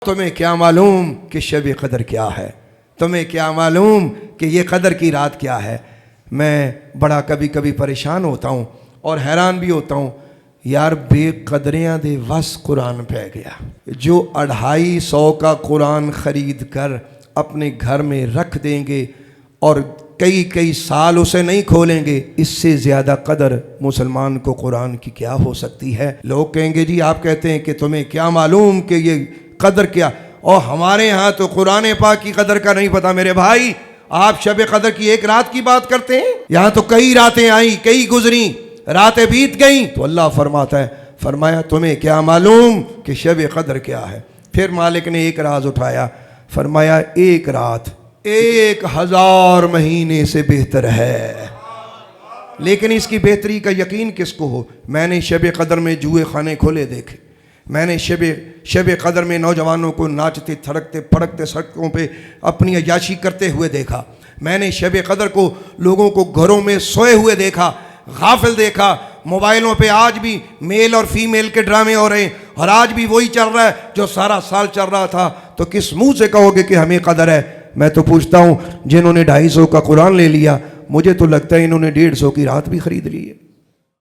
تمہیں کیا معلوم کہ شب قدر کیا ہے؟ تمہیں کیا معلوم کہ یہ قدر کی رات کیا ہے؟ میں بڑا کبھی کبھی پریشان ہوتا ہوں اور حیران بھی ہوتا ہوں، یار بے قدریاں دے وس قرآن پہ گیا، جو 250 کا قرآن خرید کر اپنے گھر میں رکھ دیں گے اور کئی سال اسے نہیں کھولیں گے، اس سے زیادہ قدر مسلمان کو قرآن کی کیا ہو سکتی ہے؟ لوگ کہیں گے جی آپ کہتے ہیں کہ تمہیں کیا معلوم کہ یہ قدر کیا، اور ہمارے ہاں تو قرآن پاک کی قدر کا نہیں پتہ۔ میرے بھائی، آپ شب قدر کی ایک رات کی بات کرتے ہیں، یہاں تو کئی راتیں آئیں، کئی گزریں، راتیں بیت گئیں، تو اللہ فرماتا ہے، فرمایا تمہیں کیا معلوم کہ شب قدر کیا ہے؟ پھر مالک نے ایک راز اٹھایا، فرمایا ایک رات 1000 مہینے سے بہتر ہے۔ لیکن اس کی بہتری کا یقین کس کو ہو؟ میں نے شب قدر میں جوئے خانے کھولے دیکھے، میں نے شب قدر میں نوجوانوں کو ناچتے تھڑکتے پھڑکتے سڑکوں پہ اپنی عیاشی کرتے ہوئے دیکھا، میں نے شب قدر کو لوگوں کو گھروں میں سوئے ہوئے دیکھا، غافل دیکھا۔ موبائلوں پہ آج بھی میل اور فیمیل کے ڈرامے ہو رہے ہیں، اور آج بھی وہی چل رہا ہے جو سارا سال چل رہا تھا۔ تو کس منہ سے کہو گے کہ ہمیں قدر ہے؟ میں تو پوچھتا ہوں، جنہوں نے 250 کا قرآن لے لیا، مجھے تو لگتا ہے انہوں نے 150 کی رات بھی خرید لی ہے۔